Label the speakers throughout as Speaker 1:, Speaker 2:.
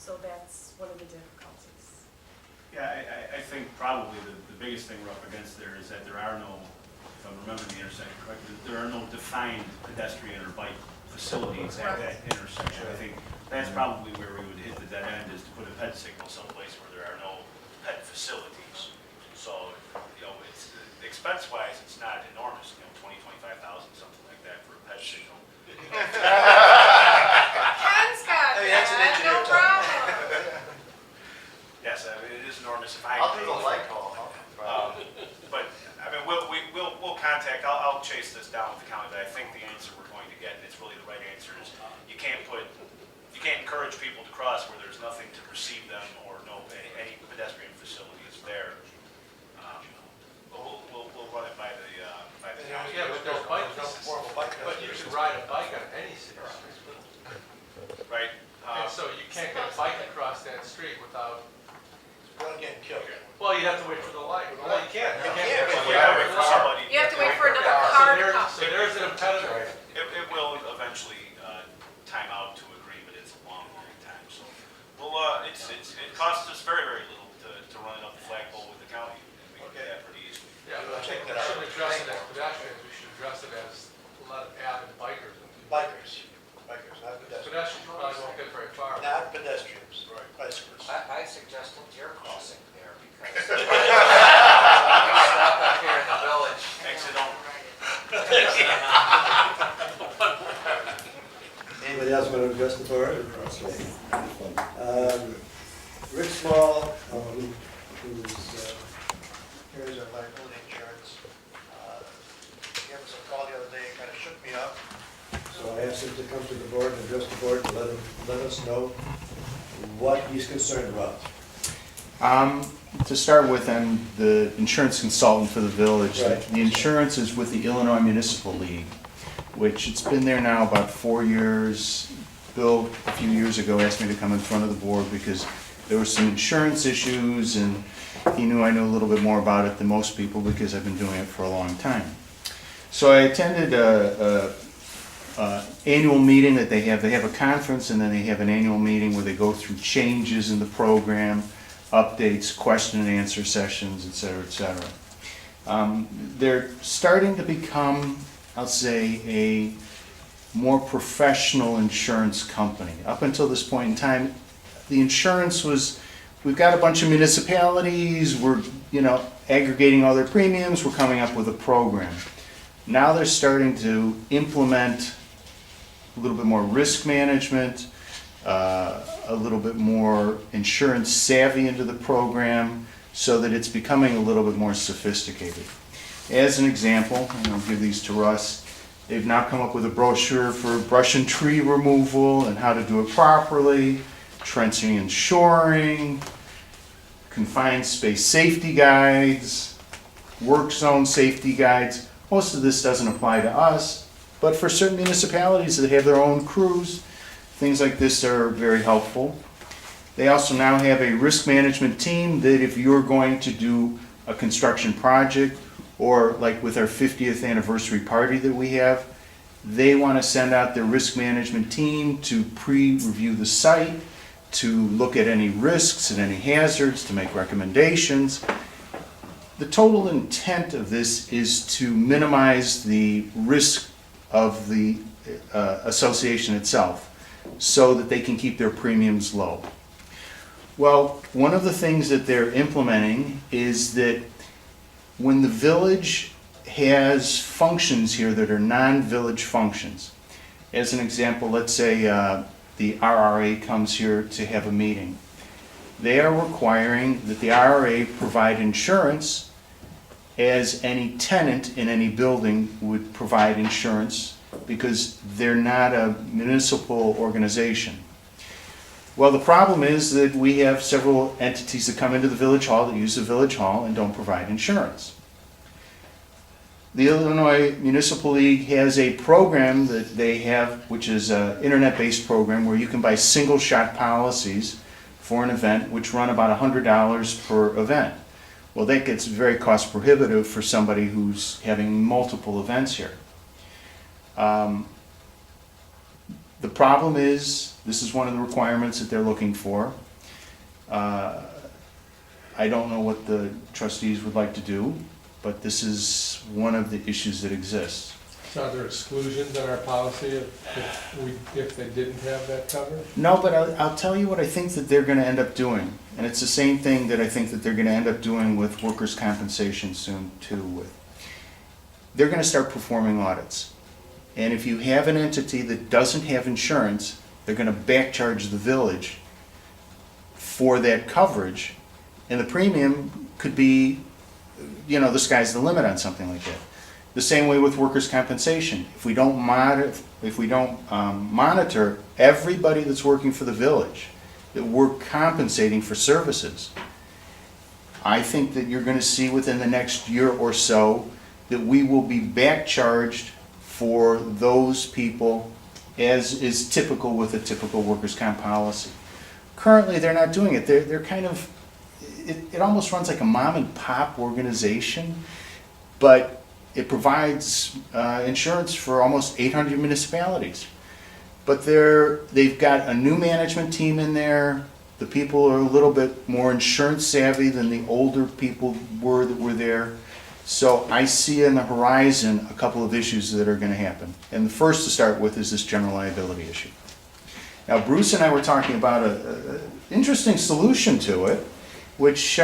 Speaker 1: So that's one of the difficulties.
Speaker 2: Yeah, I think probably the biggest thing we're up against there is that there are no, if I'm remembering the intersection correctly, there are no defined pedestrian or bike facilities at that intersection. I think that's probably where we would hit the dead end, is to put a ped signal someplace where there are no ped facilities. So, it's, expense-wise, it's not enormous, 25,000, something like that for a ped signal.
Speaker 1: Ken's got
Speaker 3: That's an
Speaker 1: that, no
Speaker 3: engineer
Speaker 1: problem.
Speaker 2: Yes, I mean, it is enormous if I.
Speaker 3: I'll do the light call.
Speaker 2: But, I mean, we'll contact, I'll chase this down with the county, but I think the answer we're going to get, and it's really the right answer, is you can't encourage people to cross where there's nothing to receive them or any pedestrian facilities there. But we'll run it by the county.
Speaker 4: Yeah, but there's bike,
Speaker 3: More of a bike.
Speaker 4: but you can ride a bike on any city street.
Speaker 2: Right?
Speaker 4: And so you can't get a bike across that street without,
Speaker 3: One getting killed.
Speaker 4: well, you have to wait for the light.
Speaker 3: Well, you can't.
Speaker 4: You
Speaker 3: You
Speaker 4: can't
Speaker 3: can't.
Speaker 4: wait
Speaker 2: You gotta wait for somebody.
Speaker 1: You have to wait for another
Speaker 4: So
Speaker 1: car to
Speaker 4: there's,
Speaker 1: come.
Speaker 4: so there's an impediment.
Speaker 2: It will eventually time out to agree, but it's a long period of time. So, well, it costs us very, very little to run it up the flagpole with the county, and we can do that pretty easily.
Speaker 4: Yeah,
Speaker 3: We'll
Speaker 4: but we
Speaker 3: check that out.
Speaker 4: shouldn't address it as pedestrians, we should address it as avid bikers.
Speaker 3: Bikers, not pedestrians.
Speaker 4: Pedestrians probably won't get very far.
Speaker 3: Not pedestrians, bicyclists.
Speaker 5: I suggested deer crossing there because you stop up here in the village.
Speaker 2: Exit only.
Speaker 6: Anybody else want to address the board? Rick Small, who's,
Speaker 3: Here's our liability insurance. He gave us a call the other day, kind of shook me up.
Speaker 6: so I asked him to come to the board and address the board to let us know what he's concerned about.
Speaker 7: To start with, I'm the insurance consultant for the village.
Speaker 6: Right.
Speaker 7: The insurance is with the Illinois Municipal League, which it's been there now about 4 years. Bill, a few years ago, asked me to come in front of the board because there were some insurance issues, and he knew I knew a little bit more about it than most people because I've been doing it for a long time. So I attended a annual meeting that they have. They have a conference, and then they have an annual meeting where they go through changes in the program, updates, question and answer sessions, et cetera, et cetera. They're starting to become, I'll say, a more professional insurance company. Up until this point in time, the insurance was, we've got a bunch of municipalities, we're, aggregating all their premiums, we're coming up with a program. Now they're starting to implement a little bit more risk management, a little bit more insurance savvy into the program so that it's becoming a little bit more sophisticated. As an example, and I'll give these to Russ, they've now come up with a brochure for brush and tree removal and how to do it properly, trenching and shoring, confined space safety guides, work zone safety guides. Most of this doesn't apply to us, but for certain municipalities that have their own crews, things like this are very helpful. They also now have a risk management team that if you're going to do a construction project, or like with our 50th anniversary party that we have, they want to send out their risk management team to pre-review the site, to look at any risks and any hazards, to make recommendations. The total intent of this is to minimize the risk of the association itself so that they can keep their premiums low. Well, one of the things that they're implementing is that when the village has functions here that are non-village functions, as an example, let's say the RRA comes here to have a meeting. They are requiring that the RRA provide insurance as any tenant in any building would provide insurance because they're not a municipal organization. Well, the problem is that we have several entities that come into the village hall, that use the village hall and don't provide insurance. The Illinois Municipal League has a program that they have, which is an internet-based program where you can buy single-shot policies for an event, which run about $100 per event. Well, that gets very cost prohibitive for somebody who's having multiple events here. The problem is, this is one of the requirements that they're looking for. I don't know what the trustees would like to do, but this is one of the issues that exists.
Speaker 8: So are there exclusions in our policy if they didn't have that coverage?
Speaker 7: No, but I'll tell you what I think that they're gonna end up doing. And it's the same thing that I think that they're gonna end up doing with workers' compensation soon too. They're gonna start performing audits. And if you have an entity that doesn't have insurance, they're gonna back charge the village for that coverage. And the premium could be, you know, the sky's the limit on something like that. The same way with workers' compensation. If we don't monitor everybody that's working for the village, that we're compensating for services, I think that you're gonna see within the next year or so that we will be back charged for those people as is typical with a typical workers' comp policy. Currently, they're not doing it. They're kind of, it almost runs like a mom and pop organization, but it provides insurance for almost 800 municipalities. But they've got a new management team in there. The people are a little bit more insurance savvy than the older people were that were there. So I see in the horizon a couple of issues that are going to happen. And the first to start with is this general liability issue. Now, Bruce and I were talking about an interesting solution to it, which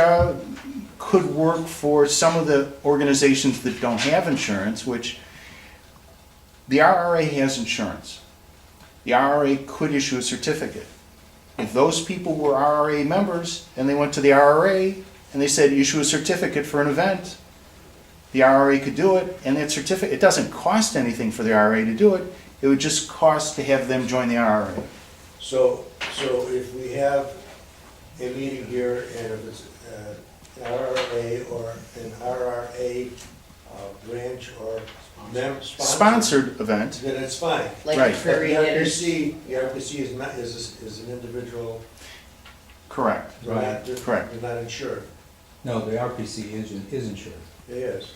Speaker 7: could work for some of the organizations that don't have insurance, which the RRA has insurance. The RRA could issue a certificate. If those people were RRA members and they went to the RRA and they said issue a certificate for an event, the RRA could do it, and that certificate, it doesn't cost anything for the RRA to do it, it would just cost to have them join the RRA.
Speaker 6: So if we have a meeting here and if it's an RRA or an RRA branch or
Speaker 7: Sponsored event,
Speaker 6: then it's fine.
Speaker 5: Like
Speaker 7: Right.
Speaker 5: the Prairie Hitters.
Speaker 6: The RPC is an individual,
Speaker 7: correct.
Speaker 6: they're not,
Speaker 7: Correct.
Speaker 6: they're not insured.
Speaker 9: No, the RPC is insured.
Speaker 6: It is.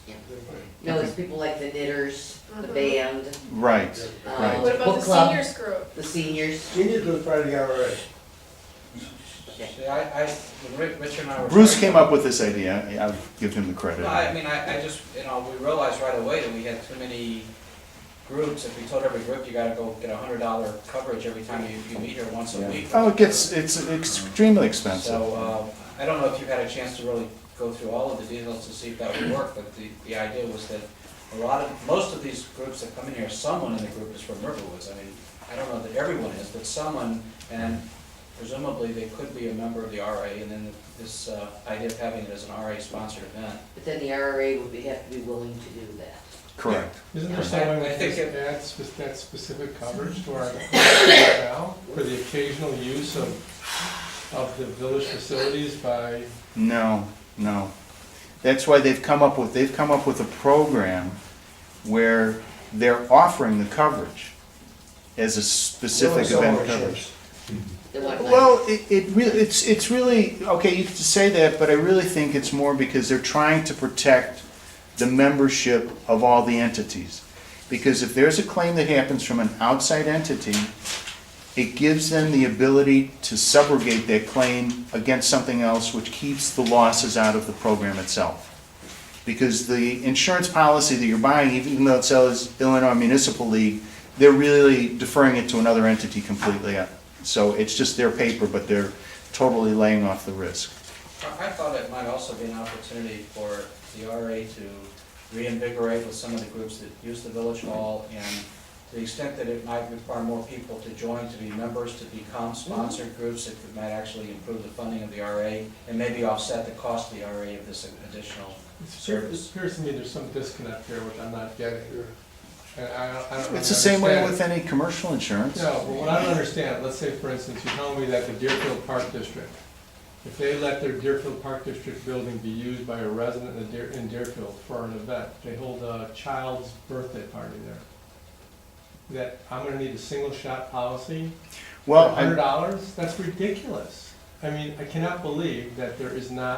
Speaker 5: Yeah.
Speaker 6: They're fine.
Speaker 5: No, it's people like the knitters, the band,
Speaker 7: Right, right.
Speaker 1: What about
Speaker 5: book
Speaker 1: the
Speaker 5: club,
Speaker 1: seniors group?
Speaker 5: the seniors.
Speaker 6: Seniors goes part of the RRA.
Speaker 5: Okay.
Speaker 10: When Rich and I were.
Speaker 7: Bruce
Speaker 10: talking
Speaker 7: came up with this idea, I'll give him the credit.
Speaker 10: No, I mean, I just, we realized right away that we had too many groups. If we told every group, you gotta go get $100 coverage every time you meet here once a week.
Speaker 7: Oh, it's extremely expensive.
Speaker 10: So, I don't know if you've had a chance to really go through all of the details to see if that would work, but the idea was that most of these groups that come in here, someone in the group is from Riverwoods. I mean, I don't know that everyone is, but someone, and presumably they could be a member of the RA, and then this idea of having it as an RA-sponsored event.
Speaker 5: But then the RRA would have to be willing to do that.
Speaker 7: Correct.
Speaker 8: Isn't there
Speaker 10: I
Speaker 8: some way we
Speaker 10: think
Speaker 8: can
Speaker 10: it-
Speaker 8: add that specific coverage to our right now for the occasional use of the village facilities by,
Speaker 7: No. That's why they've come up with a program where they're offering the coverage as a specific
Speaker 6: They want
Speaker 7: event
Speaker 6: summer
Speaker 7: coverage.
Speaker 5: They want
Speaker 7: Well, it's really, okay, you can say that, but I really think it's more because they're trying to protect the membership of all the entities. Because if there's a claim that happens from an outside entity, it gives them the ability to subrogate that claim against something else, which keeps the losses out of the program itself. Because the insurance policy that you're buying, even though it says Illinois Municipal League, they're really deferring it to another entity completely. So it's just their paper, but they're totally laying off the risk.
Speaker 10: I thought it might also be an opportunity for the RA to reinvigorate with some of the groups that use the village hall, and to the extent that it might require more people to join, to be members, to become sponsored groups, it might actually improve the funding of the RA and maybe offset the cost of the RA of this additional
Speaker 8: it
Speaker 10: service.
Speaker 8: appears to me there's some disconnect here, which I'm not getting. And I don't
Speaker 7: It's the same way
Speaker 8: understand.
Speaker 7: with any commercial insurance.
Speaker 8: No, but what I don't understand, let's say for instance, you tell me that the Deerfield Park District, if they let their Deerfield Park District building be used by a resident in Deerfield for an event, they hold a child's birthday party there, that I'm gonna need a single shot policy for
Speaker 7: Well,
Speaker 8: $100? That's ridiculous. I mean, I cannot believe that there is not